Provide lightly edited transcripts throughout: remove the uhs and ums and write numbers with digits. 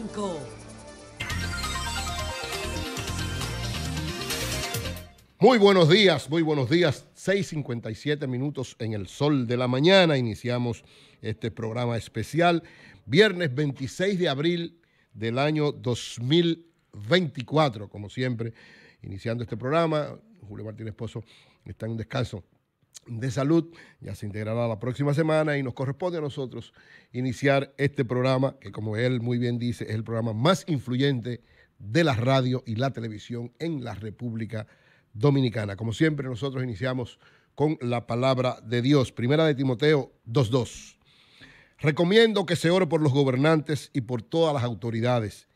5. Muy buenos días. 6:57 minutos en el sol de la mañana. Iniciamos este programa especial, viernes 26 de abril del año 2024. Como siempre, iniciando este programa, Julio Martínez Pozo está en un descanso de salud, ya se integrará la próxima semana y nos corresponde a nosotros iniciar este programa que, como él muy bien dice, es el programa más influyente de la radio y la televisión en la República Dominicana. Como siempre, nosotros iniciamos con la palabra de Dios. Primera de Timoteo 2:2. Recomiendo que se ore por los gobernantes y por todas las autoridades,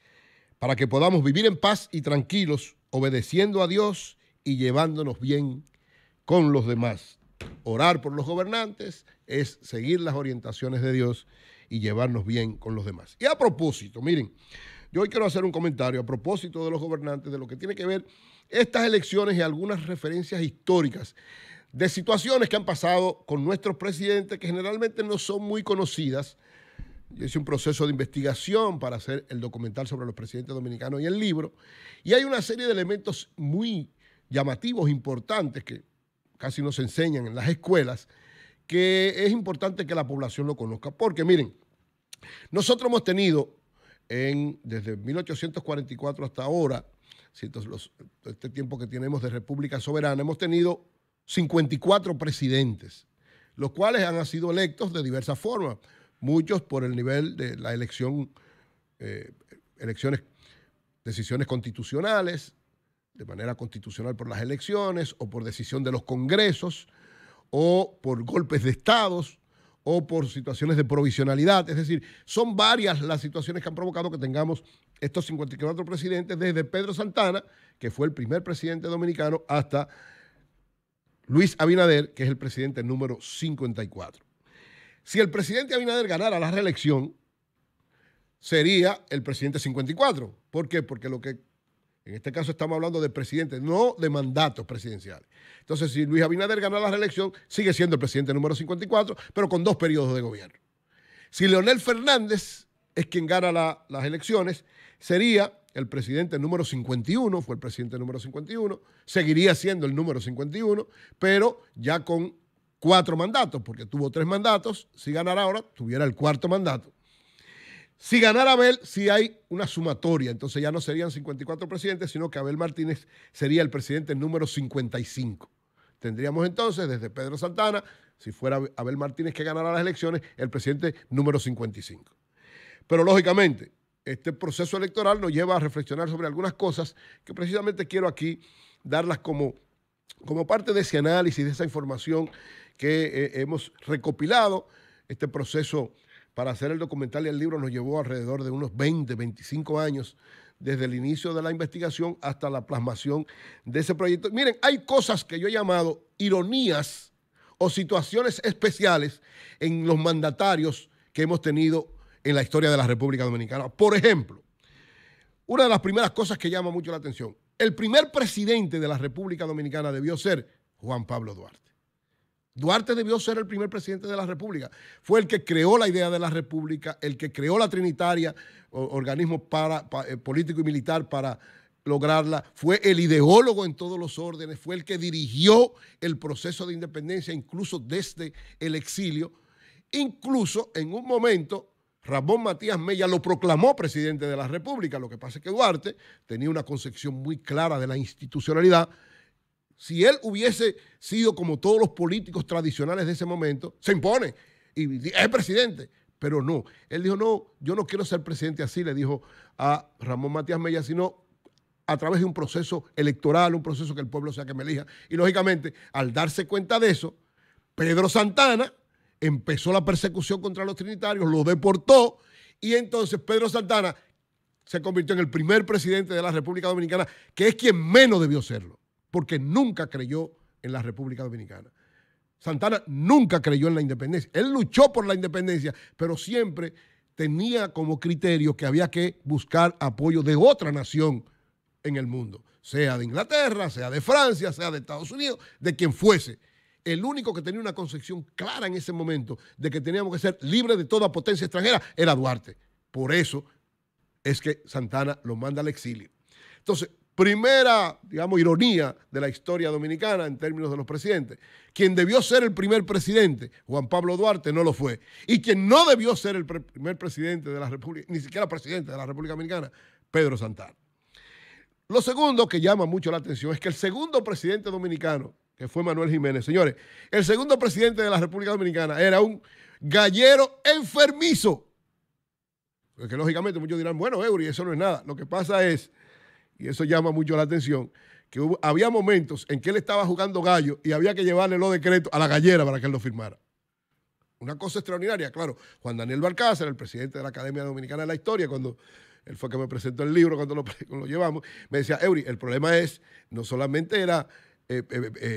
para que podamos vivir en paz y tranquilos, obedeciendo a Dios y llevándonos bien con los demás. Orar por los gobernantes es seguir las orientaciones de Dios y llevarnos bien con los demás. Y a propósito, miren, yo hoy quiero hacer un comentario a propósito de los gobernantes, de lo que tiene que ver estas elecciones y algunas referencias históricas de situaciones que han pasado con nuestros presidentes que generalmente no son muy conocidas. Yo hice un proceso de investigación para hacer el documental sobre los presidentes dominicanos y el libro, y hay una serie de elementos muy llamativos, importantes, que casi no se enseñan en las escuelas, que es importante que la población lo conozca. Porque miren, nosotros hemos tenido desde 1844 hasta ahora, este tiempo que tenemos de República Soberana, hemos tenido 54 presidentes, los cuales han sido electos de diversas formas, muchos por el nivel de la decisiones constitucionales, de manera constitucional por las elecciones, o por decisión de los congresos, o por golpes de estados, o por situaciones de provisionalidad. Es decir, son varias las situaciones que han provocado que tengamos estos 54 presidentes, desde Pedro Santana, que fue el primer presidente dominicano, hasta Luis Abinader, que es el presidente número 54. Si el presidente Abinader ganara la reelección, sería el presidente 54. ¿Por qué? Porque en este caso estamos hablando de presidentes, no de mandatos presidenciales. Entonces, si Luis Abinader gana la reelección, sigue siendo el presidente número 54, pero con 2 periodos de gobierno. Si Leonel Fernández es quien gana las elecciones, sería el presidente número 51, fue el presidente número 51, seguiría siendo el número 51, pero ya con 4 mandatos, porque tuvo 3 mandatos. Si ganara ahora, tuviera el 4º mandato. Si ganara Abel, sí hay una sumatoria, entonces ya no serían 54 presidentes, sino que Abel Martínez sería el presidente número 55. Tendríamos entonces, desde Pedro Santana, si fuera Abel Martínez que ganara las elecciones, el presidente número 55. Pero lógicamente, este proceso electoral nos lleva a reflexionar sobre algunas cosas que precisamente quiero aquí darlas como parte de ese análisis, de esa información que hemos recopilado. Este proceso para hacer el documental y el libro nos llevó alrededor de unos 20, 25 años, desde el inicio de la investigación hasta la plasmación de ese proyecto. Miren, hay cosas que yo he llamado ironías o situaciones especiales en los mandatarios que hemos tenido en la historia de la República Dominicana. Por ejemplo, una de las primeras cosas que llama mucho la atención: el primer presidente de la República Dominicana debió ser Juan Pablo Duarte. Duarte debió ser el primer presidente de la República. Fue el que creó la idea de la República, el que creó la Trinitaria, organismo político y militar para lograrla. Fue el ideólogo en todos los órdenes, fue el que dirigió el proceso de independencia, incluso desde el exilio. Incluso en un momento, Ramón Matías Mella lo proclamó presidente de la República. Lo que pasa es que Duarte tenía una concepción muy clara de la institucionalidad. Si él hubiese sido como todos los políticos tradicionales de ese momento, se impone y es presidente. Pero no, él dijo: no, yo no quiero ser presidente así, le dijo a Ramón Matías Mella, sino a través de un proceso electoral, un proceso que el pueblo sea que me elija. Y lógicamente, al darse cuenta de eso, Pedro Santana empezó la persecución contra los trinitarios, lo deportó, y entonces Pedro Santana se convirtió en el primer presidente de la República Dominicana, que es quien menos debió serlo, porque nunca creyó en la República Dominicana. Santana nunca creyó en la independencia. Él luchó por la independencia, pero siempre tenía como criterio que había que buscar apoyo de otra nación en el mundo, sea de Inglaterra, sea de Francia, sea de Estados Unidos, de quien fuese. El único que tenía una concepción clara en ese momento de que teníamos que ser libres de toda potencia extranjera era Duarte. Por eso es que Santana lo manda al exilio. Entonces, primera, digamos, ironía de la historia dominicana en términos de los presidentes. Quien debió ser el primer presidente, Juan Pablo Duarte, no lo fue. Y quien no debió ser el primer presidente de la República, ni siquiera presidente de la República Dominicana, Pedro Santana. Lo segundo que llama mucho la atención es que el segundo presidente dominicano, que fue Manuel Jiménez, señores, el segundo presidente de la República Dominicana era un gallero enfermizo. Porque lógicamente muchos dirán, bueno, Eury, eso no es nada. Lo que pasa es, y eso llama mucho la atención, que había momentos en que él estaba jugando gallo y había que llevarle los decretos a la gallera para que él lo firmara. Una cosa extraordinaria, claro. Juan Daniel Balcázar, el presidente de la Academia Dominicana de la Historia, cuando él fue que me presentó el libro, cuando lo llevamos, me decía, Eury, el problema es, no solamente era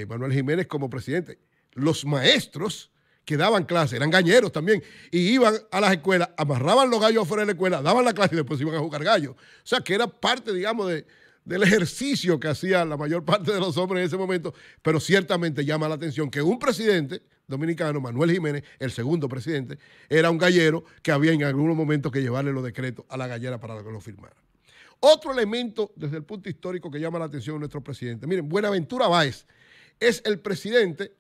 Manuel Jiménez como presidente, los maestros que daban clase eran galleros también y iban a las escuelas, amarraban los gallos afuera de la escuela, daban la clase y después iban a jugar gallos. O sea, que era parte, digamos, del ejercicio que hacía la mayor parte de los hombres en ese momento, pero ciertamente llama la atención que un presidente dominicano, Manuel Jiménez, el segundo presidente, era un gallero que había en algunos momentos que llevarle los decretos a la gallera para que lo firmara. Otro elemento desde el punto histórico que llama la atención de nuestro presidente. Miren, Buenaventura Báez es el presidente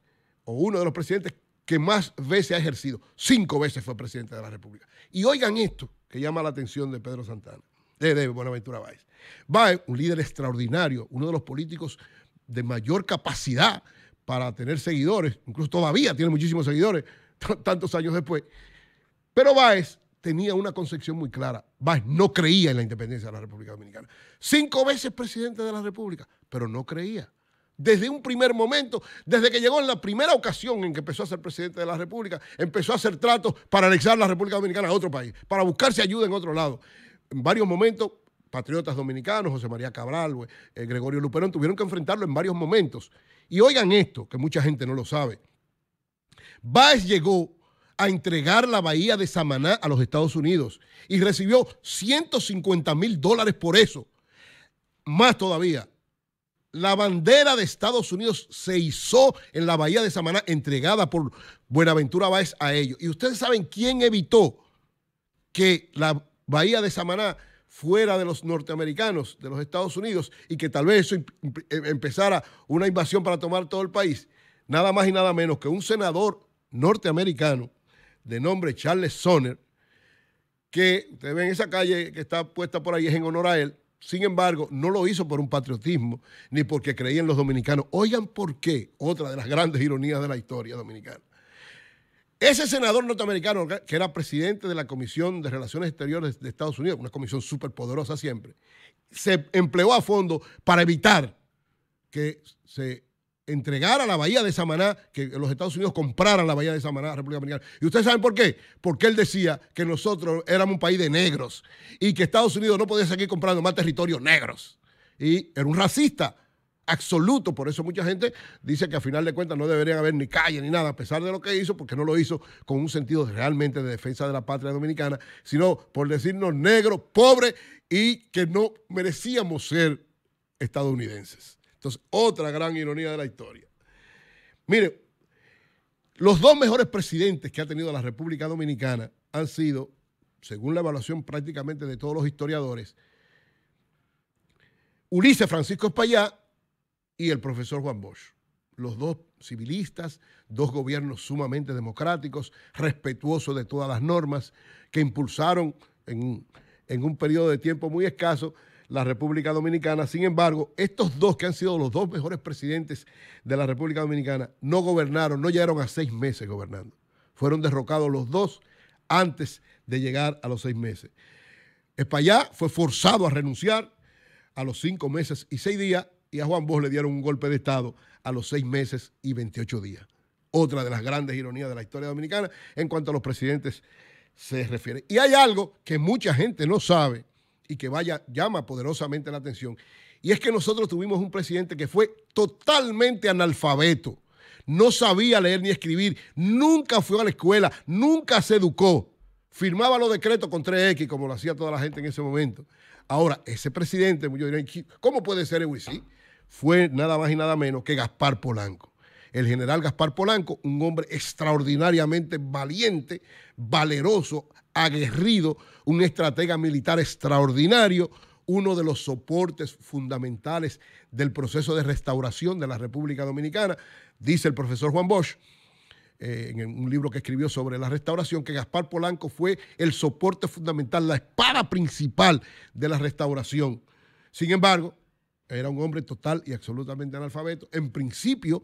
o uno de los presidentes que más veces ha ejercido. 5 veces fue presidente de la República. Y oigan esto que llama la atención de Pedro Santana, de Buenaventura Báez. Báez, un líder extraordinario, uno de los políticos de mayor capacidad para tener seguidores, incluso todavía tiene muchísimos seguidores, tantos años después. Pero Báez tenía una concepción muy clara. Báez no creía en la independencia de la República Dominicana. 5 veces presidente de la República, pero no creía. Desde un primer momento, desde que llegó en la primera ocasión en que empezó a ser presidente de la República, empezó a hacer tratos para anexar la República Dominicana a otro país, para buscarse ayuda en otro lado. En varios momentos, patriotas dominicanos, José María Cabral, Gregorio Luperón, tuvieron que enfrentarlo en varios momentos. Y oigan esto, que mucha gente no lo sabe. Báez llegó a entregar la bahía de Samaná a los Estados Unidos y recibió $150,000 por eso. Más todavía, la bandera de Estados Unidos se izó en la bahía de Samaná, entregada por Buenaventura Báez a ellos. Y ustedes saben quién evitó que la bahía de Samaná fuera de los norteamericanos, de los Estados Unidos, y que tal vez eso empezara una invasión para tomar todo el país. Nada más y nada menos que un senador norteamericano de nombre Charles Sumner, que ustedes ven esa calle que está puesta por ahí, es en honor a él. Sin embargo, no lo hizo por un patriotismo ni porque creía en los dominicanos. Oigan por qué, otra de las grandes ironías de la historia dominicana. Ese senador norteamericano, que era presidente de la Comisión de Relaciones Exteriores de Estados Unidos, una comisión súper poderosa siempre, se empleó a fondo para evitar que se entregara la bahía de Samaná, que los Estados Unidos compraran la bahía de Samaná a la República Dominicana. ¿Y ustedes saben por qué? Porque él decía que nosotros éramos un país de negros y que Estados Unidos no podía seguir comprando más territorios negros. Y era un racista absoluto. Por eso mucha gente dice que a final de cuentas no deberían haber ni calle ni nada, a pesar de lo que hizo, porque no lo hizo con un sentido realmente de defensa de la patria dominicana, sino por decirnos negros, pobres y que no merecíamos ser estadounidenses. Entonces, otra gran ironía de la historia. Mire, los 2 mejores presidentes que ha tenido la República Dominicana han sido, según la evaluación prácticamente de todos los historiadores, Ulises Francisco Espaillá y el profesor Juan Bosch. Los 2 civilistas, 2 gobiernos sumamente democráticos, respetuosos de todas las normas, que impulsaron en un periodo de tiempo muy escaso la República Dominicana. Sin embargo, estos 2 que han sido los 2 mejores presidentes de la República Dominicana no gobernaron, no llegaron a 6 meses gobernando. Fueron derrocados los 2 antes de llegar a los 6 meses. Espaillá fue forzado a renunciar a los 5 meses y 6 días y a Juan Bosch le dieron un golpe de Estado a los 6 meses y 28 días. Otra de las grandes ironías de la historia dominicana en cuanto a los presidentes se refiere. Y hay algo que mucha gente no sabe y que llama poderosamente la atención, y es que nosotros tuvimos un presidente que fue totalmente analfabeto, no sabía leer ni escribir, nunca fue a la escuela, nunca se educó, firmaba los decretos con 3X como lo hacía toda la gente en ese momento. Ahora, ese presidente, yo diría, ¿cómo puede ser Eury? Sí, fue nada más y nada menos que Gaspar Polanco. el general Gaspar Polanco, un hombre extraordinariamente valiente, valeroso, aguerrido, un estratega militar extraordinario, uno de los soportes fundamentales del proceso de restauración de la República Dominicana. Dice el profesor Juan Bosch, en un libro que escribió sobre la restauración, que Gaspar Polanco fue el soporte fundamental, la espada principal de la restauración. Sin embargo, era un hombre total y absolutamente analfabeto. En principio,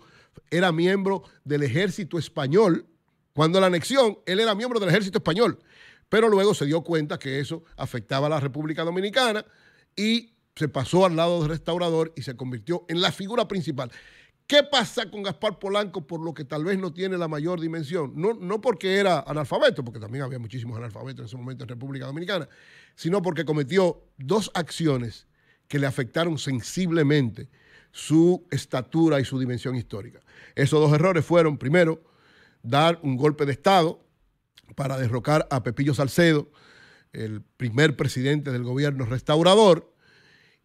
era miembro del ejército español. Cuando la anexión, él era miembro del ejército español, pero luego se dio cuenta que eso afectaba a la República Dominicana y se pasó al lado del restaurador y se convirtió en la figura principal. ¿Qué pasa con Gaspar Polanco por lo que tal vez no tiene la mayor dimensión? No porque era analfabeto, porque también había muchísimos analfabetos en ese momento en República Dominicana, sino porque cometió dos acciones que le afectaron sensiblemente su estatura y su dimensión histórica. Esos dos errores fueron, primero, dar un golpe de Estado para derrocar a Pepillo Salcedo, el primer presidente del gobierno restaurador,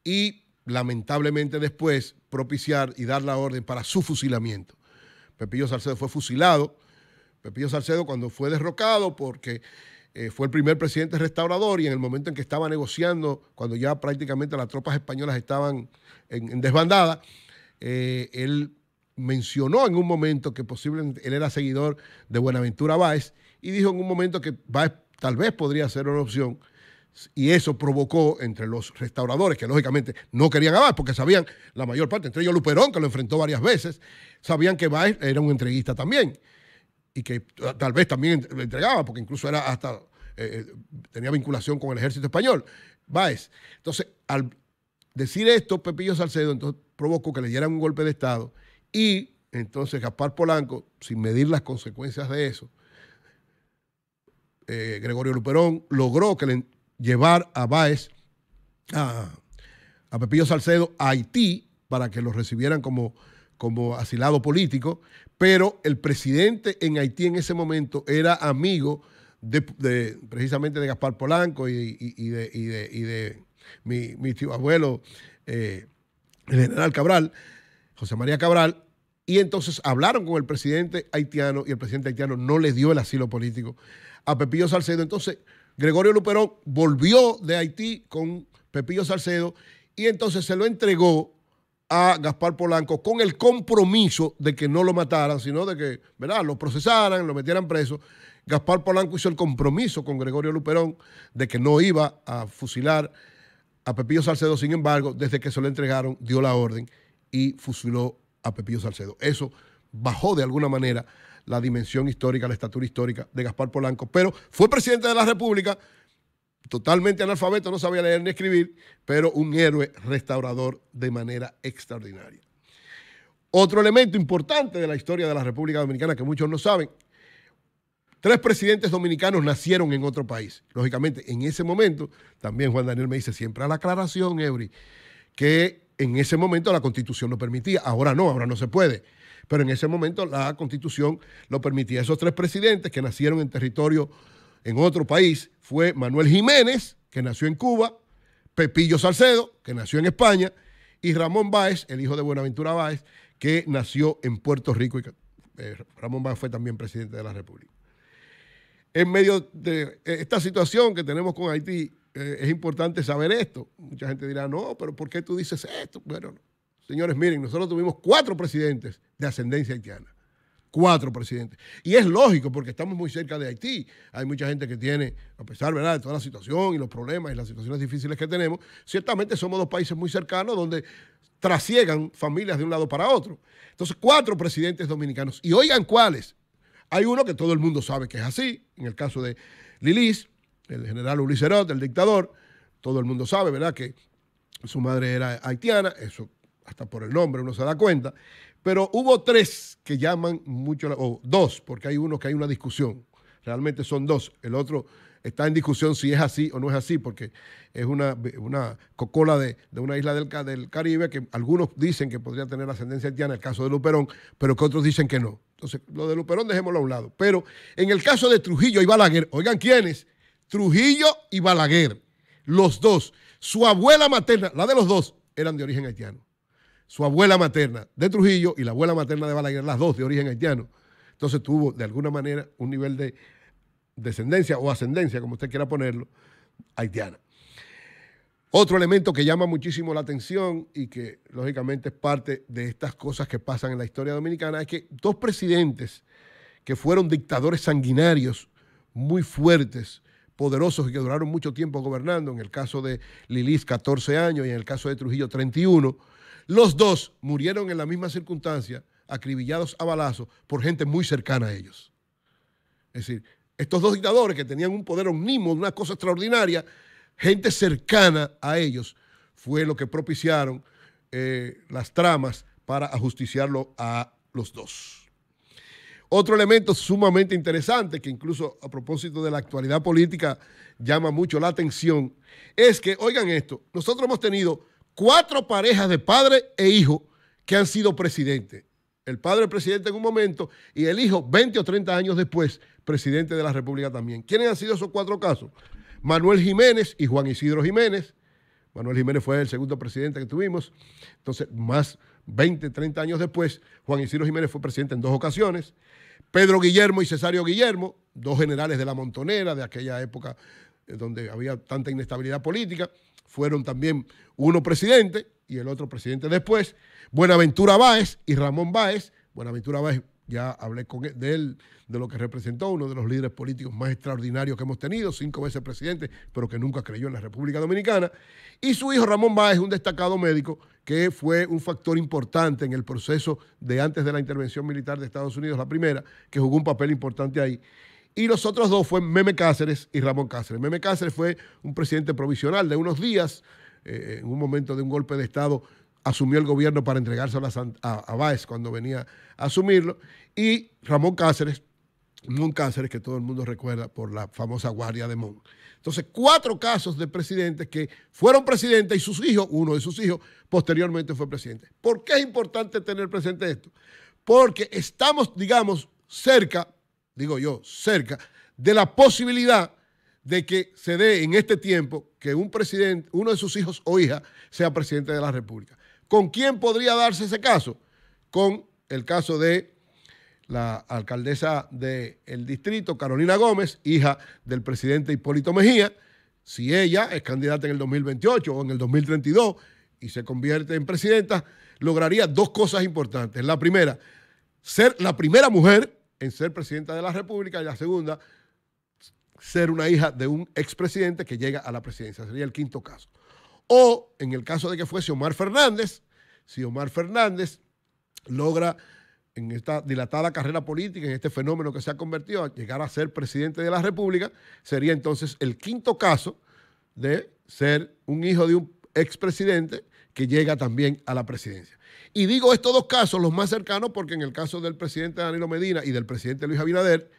y lamentablemente después propiciar y dar la orden para su fusilamiento. Pepillo Salcedo fue fusilado. Pepillo Salcedo, cuando fue derrocado, porque fue el primer presidente restaurador, y en el momento en que estaba negociando, cuando ya prácticamente las tropas españolas estaban en desbandada, él mencionó en un momento que posiblemente él era seguidor de Buenaventura Báez, y dijo en un momento que Báez tal vez podría ser una opción, y eso provocó entre los restauradores, que lógicamente no querían a Báez, porque sabían, la mayor parte, entre ellos Luperón, que lo enfrentó varias veces, sabían que Báez era un entreguista también, y que tal vez también le entregaba, porque incluso era hasta tenía vinculación con el ejército español, Báez. Entonces, al decir esto, Pepillo Salcedo entonces provocó que le dieran un golpe de Estado, y entonces Gaspar Polanco, sin medir las consecuencias de eso, Gregorio Luperón logró que le llevar a Báez, a Pepillo Salcedo, a Haití para que lo recibieran como asilado político, pero el presidente en Haití en ese momento era amigo precisamente de Gaspar Polanco y de mi tío abuelo, el general Cabral, José María Cabral, y entonces hablaron con el presidente haitiano y el presidente haitiano no le dio el asilo político a Pepillo Salcedo. Entonces Gregorio Luperón volvió de Haití con Pepillo Salcedo y entonces se lo entregó a Gaspar Polanco con el compromiso de que no lo mataran, sino de que, ¿verdad?, lo procesaran, lo metieran preso. Gaspar Polanco hizo el compromiso con Gregorio Luperón de que no iba a fusilar a Pepillo Salcedo. Sin embargo, desde que se lo entregaron, dio la orden y fusiló a Pepillo Salcedo. Eso bajó de alguna manera la dimensión histórica, la estatura histórica de Gaspar Polanco, pero fue presidente de la República, totalmente analfabeto, no sabía leer ni escribir, pero un héroe restaurador de manera extraordinaria. Otro elemento importante de la historia de la República Dominicana que muchos no saben: 3 presidentes dominicanos nacieron en otro país. Lógicamente, en ese momento, también Juan Daniel me dice siempre a la aclaración, Eury, que en ese momento la Constitución lo permitía. Ahora no se puede. Pero en ese momento la Constitución lo permitía. Esos 3 presidentes que nacieron en territorio en otro país fue Manuel Jiménez, que nació en Cuba, Pepillo Salcedo, que nació en España, y Ramón Báez, el hijo de Buenaventura Báez, que nació en Puerto Rico. Y Ramón Báez fue también presidente de la República. En medio de esta situación que tenemos con Haití, es importante saber esto. Mucha gente dirá, no, pero ¿por qué tú dices esto? Bueno, señores, miren, nosotros tuvimos 4 presidentes de ascendencia haitiana. 4 presidentes. Y es lógico porque estamos muy cerca de Haití. Hay mucha gente que tiene, a pesar, ¿verdad?, de toda la situación y los problemas y las situaciones difíciles que tenemos, ciertamente somos 2 países muy cercanos donde trasiegan familias de un lado para otro. Entonces, 4 presidentes dominicanos. Y oigan cuáles. Hay uno que todo el mundo sabe que es así. En el caso de Lilis, el general Ulises Herot, el dictador, todo el mundo sabe, ¿verdad?, que su madre era haitiana. Eso hasta por el nombre uno se da cuenta. Pero hubo 3 que llaman mucho, o 2, porque hay uno que hay una discusión. Realmente son 2. El otro está en discusión si es así o no es así, porque es una cocola de una isla del Caribe que algunos dicen que podría tener ascendencia haitiana, el caso de Luperón, pero que otros dicen que no. Entonces, lo de Luperón dejémoslo a un lado. Pero en el caso de Trujillo y Balaguer, oigan quiénes, Trujillo y Balaguer, los 2, su abuela materna, la de los 2, eran de origen haitiano. su abuela materna de Trujillo y la abuela materna de Balaguer, las dos de origen haitiano. Entonces tuvo de alguna manera un nivel de descendencia o ascendencia, como usted quiera ponerlo, haitiana. Otro elemento que llama muchísimo la atención y que lógicamente es parte de estas cosas que pasan en la historia dominicana es que dos presidentes que fueron dictadores sanguinarios, muy fuertes, poderosos y que duraron mucho tiempo gobernando, en el caso de Lilis 14 años y en el caso de Trujillo 31, los dos murieron en la misma circunstancia, acribillados a balazos por gente muy cercana a ellos. Es decir, estos dos dictadores que tenían un poder omnímodo, una cosa extraordinaria, gente cercana a ellos, fue lo que propiciaron las tramas para ajusticiarlo a los dos. Otro elemento sumamente interesante, que incluso a propósito de la actualidad política llama mucho la atención, es que, oigan esto, nosotros hemos tenido 4 parejas de padre e hijo que han sido presidentes. El padre presidente en un momento y el hijo 20 o 30 años después presidente de la República también. ¿Quiénes han sido esos 4 casos? Manuel Jiménez y Juan Isidro Jiménez. Manuel Jiménez fue el segundo presidente que tuvimos. Entonces, más 20, 30 años después, Juan Isidro Jiménez fue presidente en 2 ocasiones. Pedro Guillermo y Cesario Guillermo, 2 generales de la Montonera, de aquella época donde había tanta inestabilidad política, fueron también uno presidente y el otro presidente después. Buenaventura Báez y Ramón Báez. Buenaventura Báez, ya hablé de él, de lo que representó, uno de los líderes políticos más extraordinarios que hemos tenido, 5 veces presidente, pero que nunca creyó en la República Dominicana. Y su hijo Ramón Báez, un destacado médico que fue un factor importante en el proceso de antes de la intervención militar de Estados Unidos, la primera, que jugó un papel importante ahí. Y los otros 2 fueron Meme Cáceres y Ramón Cáceres. Meme Cáceres fue un presidente provisional de unos días, en un momento de un golpe de Estado, asumió el gobierno para entregárselo a Báez cuando venía a asumirlo. Y Ramón Cáceres, que todo el mundo recuerda por la famosa Guardia de Mon. Entonces, 4 casos de presidentes que fueron presidentes y sus hijos, uno de sus hijos, posteriormente fue presidente. ¿Por qué es importante tener presente esto? Porque estamos, digamos, cerca, digo yo, cerca de la posibilidad de que se dé en este tiempo que un presidente, uno de sus hijos o hija, sea presidente de la República. ¿Con quién podría darse ese caso? Con el caso de la alcaldesa del distrito, Carolina Gómez, hija del presidente Hipólito Mejía. Si ella es candidata en el 2028 o en el 2032 y se convierte en presidenta, lograría 2 cosas importantes. La primera, ser la primera mujer en ser presidenta de la República, y la segunda, ser una hija de un expresidente que llega a la presidencia. Sería el 5.º caso. O en el caso de que fuese Omar Fernández, si Omar Fernández logra en esta dilatada carrera política, en este fenómeno que se ha convertido a llegar a ser presidente de la República, sería entonces el 5.º caso de ser un hijo de un expresidente que llega también a la presidencia. Y digo estos 2 casos, los más cercanos, porque en el caso del presidente Danilo Medina y del presidente Luis Abinader,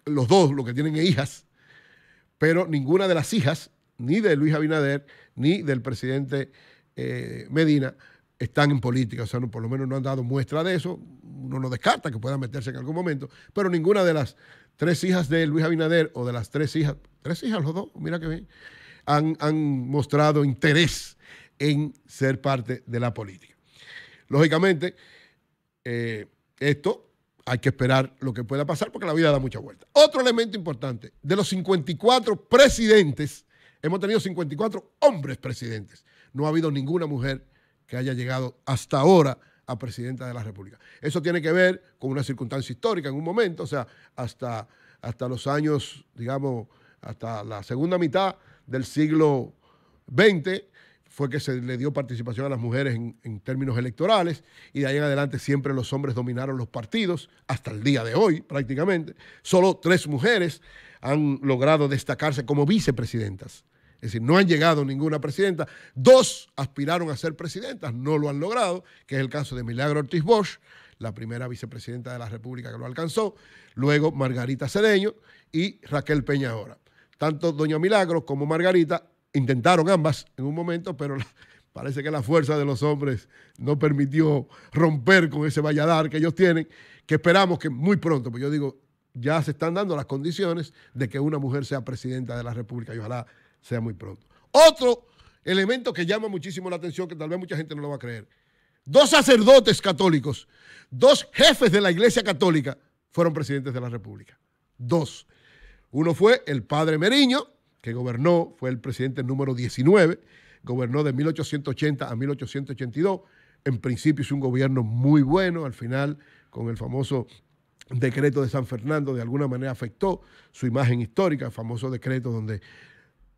los dos lo que tienen es hijas, pero ninguna de las hijas, ni de Luis Abinader, ni del presidente Medina, están en política, o sea, por lo menos no han dado muestra de eso. Uno no descarta que puedan meterse en algún momento, pero ninguna de las 3 hijas de Luis Abinader o de las 3 hijas los 2, mira que bien, han mostrado interés en ser parte de la política. Lógicamente, esto hay que esperar lo que pueda pasar porque la vida da mucha vuelta. Otro elemento importante, de los 54 presidentes, hemos tenido 54 hombres presidentes. No ha habido ninguna mujer que haya llegado hasta ahora a presidenta de la República. Eso tiene que ver con una circunstancia histórica en un momento, o sea, hasta los años, digamos, hasta la segunda mitad del siglo XX fue que se le dio participación a las mujeres en términos electorales, y de ahí en adelante siempre los hombres dominaron los partidos, hasta el día de hoy prácticamente. Solo 3 mujeres han logrado destacarse como vicepresidentas. Es decir, no han llegado ninguna presidenta. 2 aspiraron a ser presidentas, no lo han logrado, que es el caso de Milagro Ortiz Bosch, la primera vicepresidenta de la República que lo alcanzó, luego Margarita Cedeño y Raquel Peña Ahora. Tanto doña Milagro como Margarita intentaron ambas en un momento, pero parece que la fuerza de los hombres no permitió romper con ese valladar que ellos tienen, que esperamos que muy pronto, pues yo digo, ya se están dando las condiciones de que una mujer sea presidenta de la República y ojalá sea muy pronto. Otro elemento que llama muchísimo la atención, que tal vez mucha gente no lo va a creer. 2 sacerdotes católicos, 2 jefes de la Iglesia Católica fueron presidentes de la República. 2. Uno fue el padre Meriño, que gobernó, fue el presidente número 19, gobernó de 1880 a 1882. En principio hizo un gobierno muy bueno, al final con el famoso decreto de San Fernando de alguna manera afectó su imagen histórica, el famoso decreto donde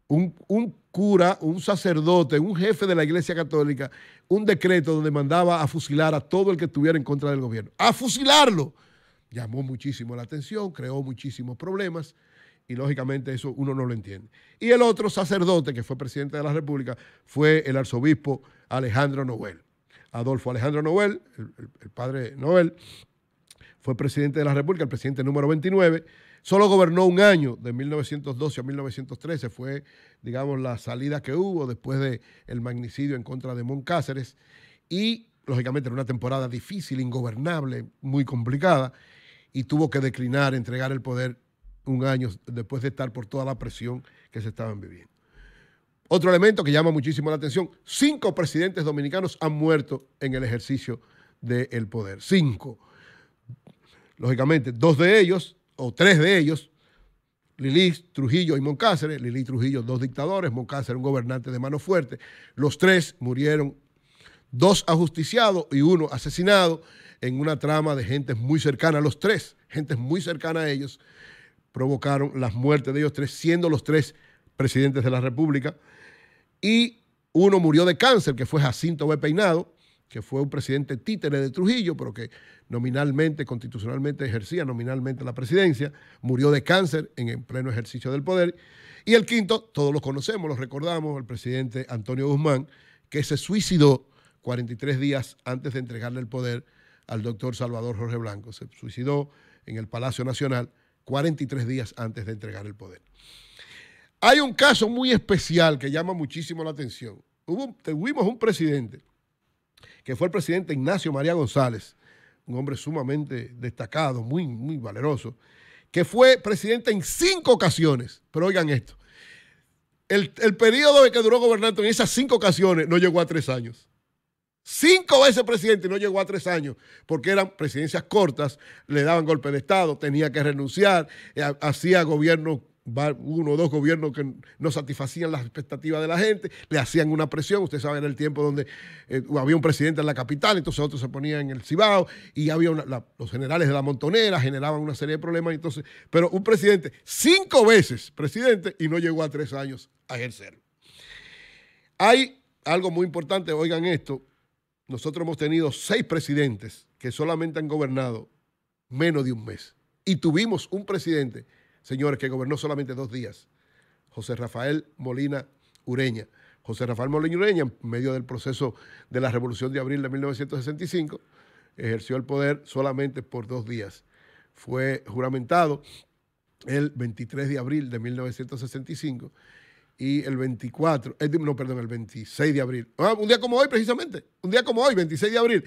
un cura, un sacerdote, un jefe de la Iglesia Católica, un decreto donde mandaba a fusilar a todo el que estuviera en contra del gobierno. ¡A fusilarlo! Llamó muchísimo la atención, creó muchísimos problemas y lógicamente eso uno no lo entiende. Y el otro sacerdote que fue presidente de la República fue el arzobispo Alejandro Noel. Adolfo Alejandro Noel, el padre Noel, fue presidente de la República, el presidente número 29. Solo gobernó un año, de 1912 a 1913. Fue, digamos, la salida que hubo después del magnicidio en contra de Moncáceres. Y, lógicamente, era una temporada difícil, ingobernable, muy complicada. Y tuvo que declinar, entregar el poder un año después de estar por toda la presión que se estaban viviendo. Otro elemento que llama muchísimo la atención: 5 presidentes dominicanos han muerto en el ejercicio del poder. 5. Lógicamente, 2 de ellos, o 3 de ellos, Lili, Trujillo y Moncáceres. Lili y Trujillo, 2 dictadores, Moncáceres, un gobernante de mano fuerte. Los 3 murieron, 2 ajusticiados y 1 asesinado en una trama de gentes muy cercanas. Los 3, gentes muy cercanas a ellos, provocaron las muertes de ellos 3, siendo los 3 presidentes de la República. Y 1 murió de cáncer, que fue Jacinto B. Peinado, que fue un presidente títere de Trujillo, pero que nominalmente, constitucionalmente ejercía nominalmente la presidencia. Murió de cáncer en pleno ejercicio del poder. Y el 5, todos lo conocemos, lo recordamos, el presidente Antonio Guzmán, que se suicidó 43 días antes de entregarle el poder al doctor Salvador Jorge Blanco. Se suicidó en el Palacio Nacional 43 días antes de entregar el poder. Hay un caso muy especial que llama muchísimo la atención. Tuvimos un presidente, que fue el presidente Ignacio María González, un hombre sumamente destacado, muy, muy valeroso, que fue presidente en 5 ocasiones. Pero oigan esto, el periodo que duró gobernando en esas 5 ocasiones no llegó a 3 años. 5 veces presidente y no llegó a 3 años, porque eran presidencias cortas, le daban golpe de Estado, tenía que renunciar, hacía gobiernos, 1 o 2 gobiernos que no satisfacían las expectativas de la gente, le hacían una presión. Usted sabe, era el tiempo donde había un presidente en la capital, entonces otros se ponían en el Cibao y había los generales de la Montonera, generaban una serie de problemas. Entonces, pero un presidente, 5 veces presidente y no llegó a 3 años a ejercerlo. Hay algo muy importante, oigan esto: nosotros hemos tenido 6 presidentes que solamente han gobernado menos de un mes. Y tuvimos un presidente, señores, que gobernó solamente 2 días, José Rafael Molina Ureña. José Rafael Molina Ureña, en medio del proceso de la Revolución de Abril de 1965, ejerció el poder solamente por 2 días. Fue juramentado el 23 de abril de 1965 y el 26 de abril. Un día como hoy, precisamente, un día como hoy, 26 de abril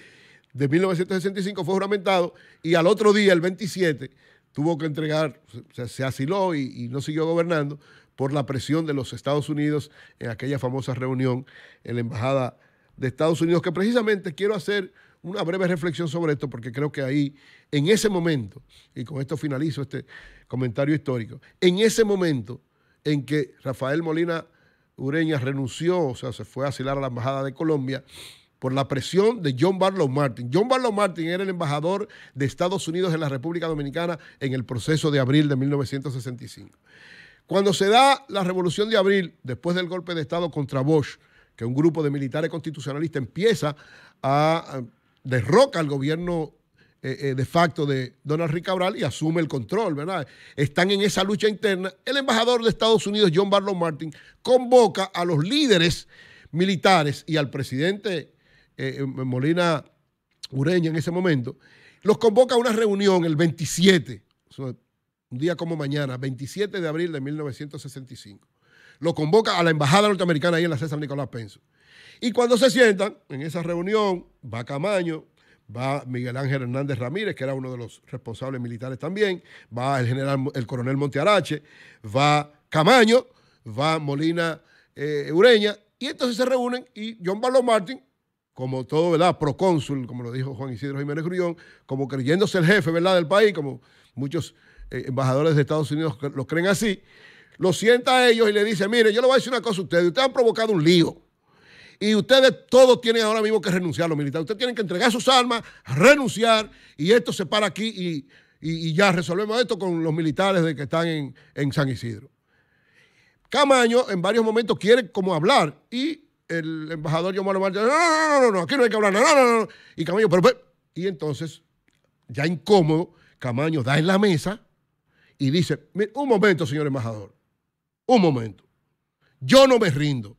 de 1965 fue juramentado, y al otro día, el 27, tuvo que entregar, se asiló y no siguió gobernando por la presión de los Estados Unidos en aquella famosa reunión en la Embajada de Estados Unidos, que precisamente quiero hacer una breve reflexión sobre esto, porque creo que ahí, en ese momento, y con esto finalizo este comentario histórico, en ese momento en que Rafael Molina Ureña renunció, o sea, se fue a asilar a la Embajada de Colombia por la presión de John Barlow Martin. John Barlow Martin era el embajador de Estados Unidos en la República Dominicana en el proceso de abril de 1965. Cuando se da la Revolución de Abril, después del golpe de Estado contra Bosch, que un grupo de militares constitucionalistas empieza a derroca al gobierno de facto de Donald Rick Cabral y asume el control, ¿verdad? Están en esa lucha interna. El embajador de Estados Unidos, John Barlow Martin, convoca a los líderes militares y al presidente Molina Ureña en ese momento, los convoca a una reunión el 27, un día como mañana, 27 de abril de 1965. Lo convoca a la embajada norteamericana ahí en la César Nicolás Penso. Y cuando se sientan en esa reunión, va Camaño, va Miguel Ángel Hernández Ramírez, que era uno de los responsables militares también, va el coronel Montearache, va Camaño, va Molina Ureña, y entonces se reúnen y John Barlow Martin, como todo, ¿verdad?, procónsul, como lo dijo Juan Isidro Jiménez Grullón, como creyéndose el jefe, ¿verdad?, del país, como muchos embajadores de Estados Unidos lo creen así, lo sienta a ellos y le dice, mire, yo le voy a decir una cosa a ustedes han provocado un lío. Y ustedes todos tienen ahora mismo que renunciar, los militares. Ustedes tienen que entregar sus armas, renunciar, y esto se para aquí y ya resolvemos esto con los militares de que están en San Isidro. Camaño en varios momentos quiere como hablar y el embajador Yomaro Marte, no, aquí no hay que hablar, no. Y Camaño, y entonces, ya incómodo, Camaño da en la mesa y dice, un momento, señor embajador, un momento. Yo no me rindo.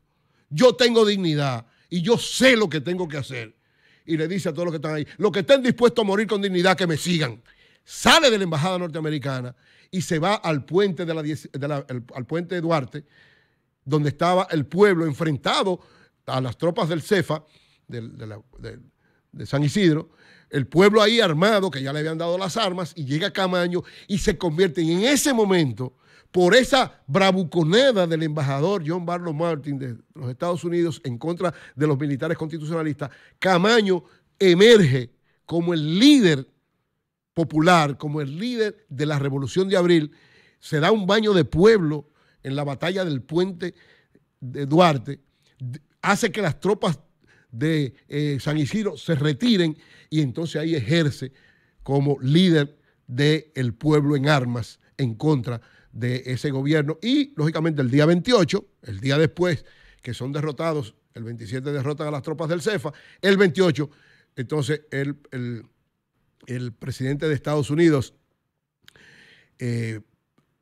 Yo tengo dignidad y yo sé lo que tengo que hacer. Y le dice a todos los que están ahí, los que estén dispuestos a morir con dignidad, que me sigan. Sale de la embajada norteamericana y se va al puente, al puente de Duarte, donde estaba el pueblo enfrentado a las tropas del CEFA, de San Isidro, el pueblo ahí armado, que ya le habían dado las armas, y llega Camaño y se convierte en ese momento, por esa bravuconada del embajador John Barlow Martin de los Estados Unidos en contra de los militares constitucionalistas, Camaño emerge como el líder popular, como el líder de la Revolución de Abril, se da un baño de pueblo en la batalla del puente de Duarte, hace que las tropas de San Isidro se retiren y entonces ahí ejerce como líder del pueblo en armas en contra de ese gobierno. Y, lógicamente, el día 28, el día después que son derrotados, el 27 derrotan a las tropas del CEFA, el 28, entonces el presidente de Estados Unidos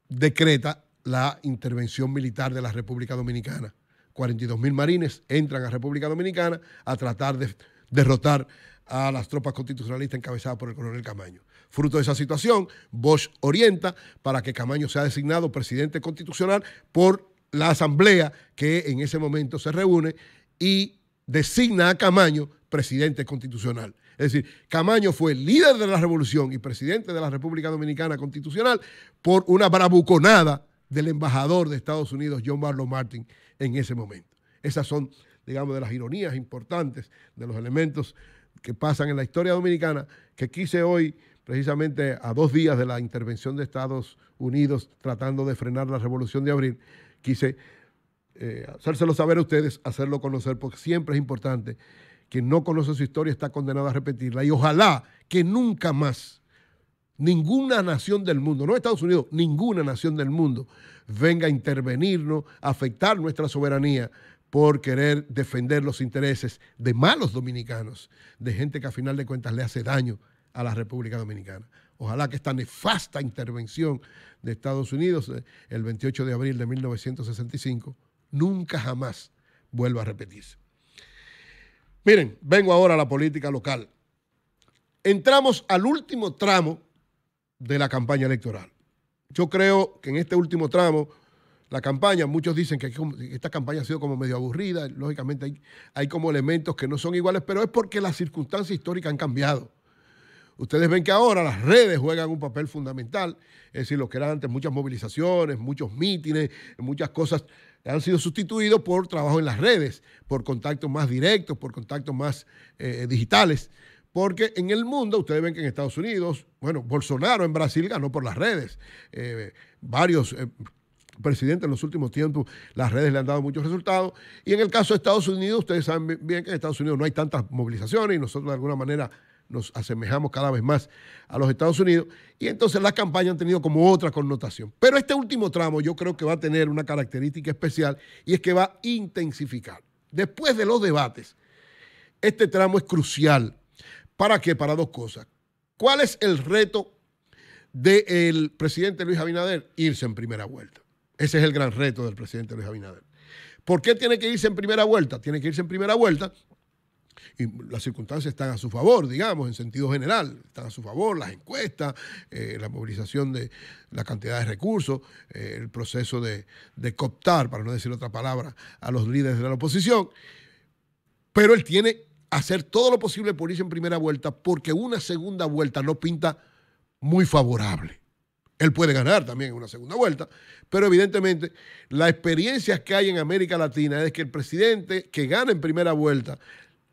decreta la intervención militar de la República Dominicana. 42,000 marines entran a República Dominicana a tratar de derrotar a las tropas constitucionalistas encabezadas por el coronel Camaño. Fruto de esa situación, Bosch orienta para que Camaño sea designado presidente constitucional por la asamblea que en ese momento se reúne y designa a Camaño presidente constitucional. Es decir, Camaño fue líder de la revolución y presidente de la República Dominicana constitucional por una bravuconada del embajador de Estados Unidos, John Barlow Martin, en ese momento. Esas son, digamos, de las ironías importantes, de los elementos que pasan en la historia dominicana, que quise hoy, precisamente a 2 días de la intervención de Estados Unidos tratando de frenar la Revolución de Abril, quise hacérselo saber a ustedes, hacerlo conocer, porque siempre es importante. Quien no conoce su historia está condenado a repetirla, y ojalá que nunca más ninguna nación del mundo, no Estados Unidos, ninguna nación del mundo venga a intervenirnos, a afectar nuestra soberanía por querer defender los intereses de malos dominicanos, de gente que a final de cuentas le hace daño a la República Dominicana. Ojalá que esta nefasta intervención de Estados Unidos el 28 de abril de 1965 nunca jamás vuelva a repetirse. Miren, vengo ahora a la política local. Entramos al último tramo de la campaña electoral. Yo creo que en este último tramo, la campaña, muchos dicen que esta campaña ha sido como medio aburrida, lógicamente hay como elementos que no son iguales, pero es porque las circunstancias históricas han cambiado. Ustedes ven que ahora las redes juegan un papel fundamental, es decir, lo que eran antes muchas movilizaciones, muchos mítines, muchas cosas han sido sustituidos por trabajo en las redes, por contactos más directos, por contactos más digitales. Porque en el mundo, ustedes ven que en Estados Unidos, bueno, Bolsonaro en Brasil ganó por las redes. Varios presidentes en los últimos tiempos, las redes le han dado muchos resultados. Y en el caso de Estados Unidos, ustedes saben bien que en Estados Unidos no hay tantas movilizaciones y nosotros de alguna manera nos asemejamos cada vez más a los Estados Unidos. Y entonces las campañas han tenido como otra connotación. Pero este último tramo yo creo que va a tener una característica especial y es que va a intensificar. Después de los debates, este tramo es crucial. ¿Para qué? Para 2 cosas. ¿Cuál es el reto del presidente Luis Abinader? Irse en primera vuelta. Ese es el gran reto del presidente Luis Abinader. ¿Por qué tiene que irse en primera vuelta? Tiene que irse en primera vuelta y las circunstancias están a su favor, digamos, en sentido general. Están a su favor las encuestas, la movilización de la cantidad de recursos, el proceso de cooptar, para no decir otra palabra, a los líderes de la oposición. Pero él tiene hacer todo lo posible por irse en primera vuelta porque una segunda vuelta no pinta muy favorable. Él puede ganar también en una segunda vuelta, pero evidentemente la experiencia que hay en América Latina es que el presidente que gana en primera vuelta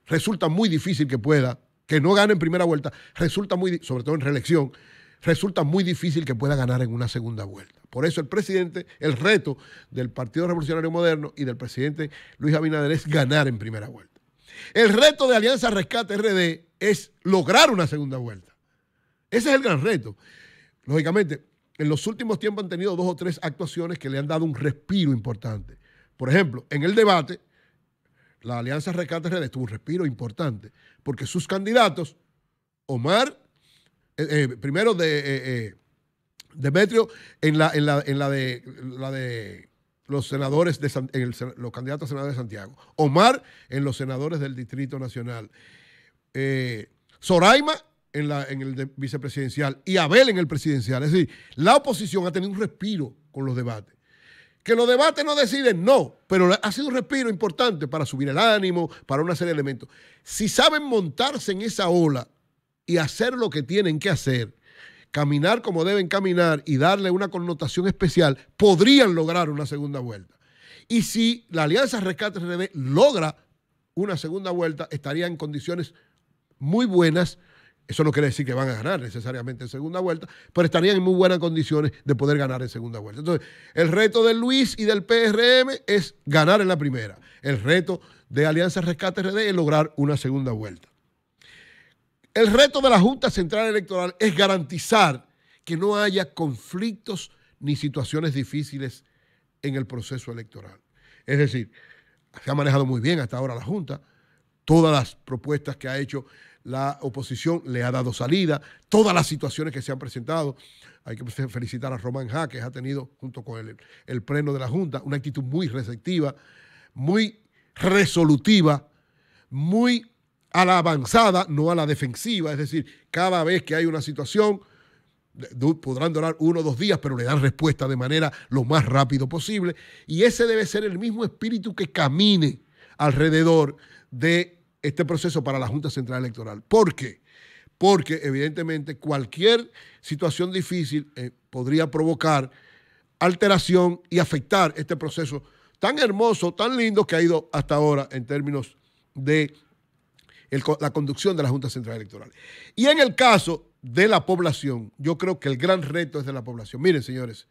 resulta muy difícil que no gane en primera vuelta, sobre todo en reelección, resulta muy difícil que pueda ganar en una segunda vuelta. Por eso el reto del Partido Revolucionario Moderno y del presidente Luis Abinader es ganar en primera vuelta. El reto de Alianza Rescate RD es lograr una segunda vuelta. Ese es el gran reto. Lógicamente, en los últimos tiempos han tenido 2 o 3 actuaciones que le han dado un respiro importante. Por ejemplo, en el debate, la Alianza Rescate RD tuvo un respiro importante porque sus candidatos, primero Demetrio en la de los senadores los candidatos a senadores de Santiago, Omar en los senadores del Distrito Nacional, Zoraima en el vicepresidencial y Abel en el presidencial. Es decir, la oposición ha tenido un respiro con los debates. Que los debates no deciden, no, pero ha sido un respiro importante para subir el ánimo, para una serie de elementos. Si saben montarse en esa ola y hacer lo que tienen que hacer, caminar como deben caminar y darle una connotación especial, podrían lograr una segunda vuelta. Y si la Alianza Rescate RD logra una segunda vuelta, estaría en condiciones muy buenas. Eso no quiere decir que van a ganar necesariamente en segunda vuelta, pero estarían en muy buenas condiciones de poder ganar en segunda vuelta. Entonces, el reto de Luis y del PRM es ganar en la primera. El reto de Alianza Rescate RD es lograr una segunda vuelta. El reto de la Junta Central Electoral es garantizar que no haya conflictos ni situaciones difíciles en el proceso electoral. Es decir, se ha manejado muy bien hasta ahora la Junta. Todas las propuestas que ha hecho la oposición le ha dado salida. Todas las situaciones que se han presentado. Hay que felicitar a Román Jaques, ha tenido, junto con el pleno de la Junta, una actitud muy receptiva, muy resolutiva, muy a la avanzada, no a la defensiva. Es decir, cada vez que hay una situación, podrán durar 1 o 2 días, pero le dan respuesta de manera lo más rápido posible. Y ese debe ser el mismo espíritu que camine alrededor de este proceso para la Junta Central Electoral. ¿Por qué? Porque evidentemente cualquier situación difícil podría provocar alteración y afectar este proceso tan hermoso, tan lindo que ha ido hasta ahora en términos de la conducción de la Junta Central Electoral. Y en el caso de la población, yo creo que el gran reto es de la población. Miren, señores,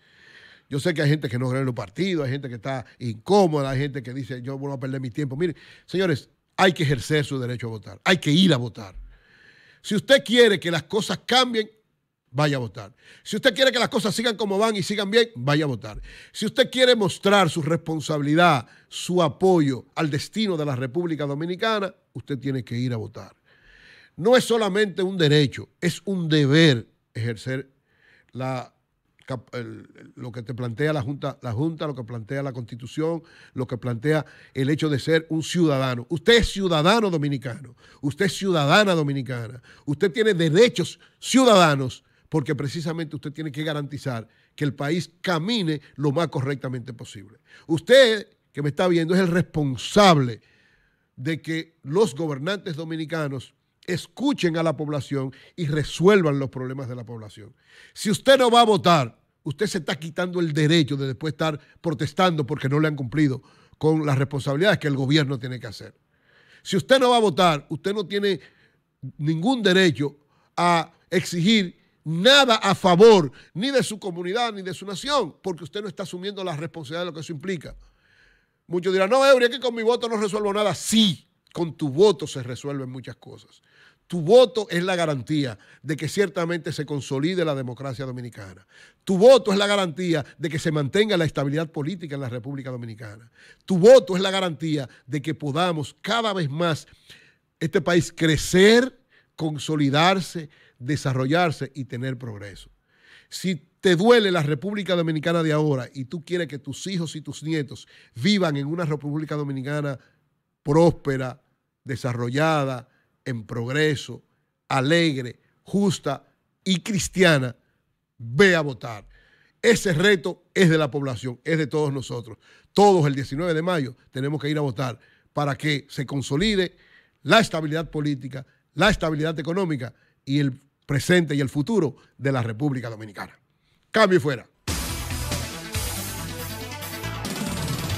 yo sé que hay gente que no cree en los partidos, hay gente que está incómoda, hay gente que dice, yo voy a perder mi tiempo. Miren, señores, hay que ejercer su derecho a votar, hay que ir a votar. Si usted quiere que las cosas cambien, vaya a votar. Si usted quiere que las cosas sigan como van y sigan bien, vaya a votar. Si usted quiere mostrar su responsabilidad, su apoyo al destino de la República Dominicana, usted tiene que ir a votar. No es solamente un derecho, es un deber ejercer lo que te plantea la Junta, lo que plantea la Constitución, lo que plantea el hecho de ser un ciudadano. Usted es ciudadano dominicano, usted es ciudadana dominicana, usted tiene derechos ciudadanos porque precisamente usted tiene que garantizar que el país camine lo más correctamente posible. Usted, que me está viendo, es el responsable de que los gobernantes dominicanos escuchen a la población y resuelvan los problemas de la población. Si usted no va a votar, usted se está quitando el derecho de después estar protestando porque no le han cumplido con las responsabilidades que el gobierno tiene que hacer. Si usted no va a votar, usted no tiene ningún derecho a exigir nada a favor ni de su comunidad ni de su nación, porque usted no está asumiendo la responsabilidad de lo que eso implica. Muchos dirán, no, Eury, es que con mi voto no resuelvo nada. Sí, con tu voto se resuelven muchas cosas. Tu voto es la garantía de que ciertamente se consolide la democracia dominicana. Tu voto es la garantía de que se mantenga la estabilidad política en la República Dominicana. Tu voto es la garantía de que podamos cada vez más este país crecer, consolidarse, desarrollarse y tener progreso. Si te duele la República Dominicana de ahora y tú quieres que tus hijos y tus nietos vivan en una República Dominicana próspera, desarrollada, en progreso, alegre, justa y cristiana, ve a votar. Ese reto es de la población, es de todos nosotros. Todos el 19 de mayo tenemos que ir a votar para que se consolide la estabilidad política, la estabilidad económica y el presente y el futuro de la República Dominicana. Cambio y fuera.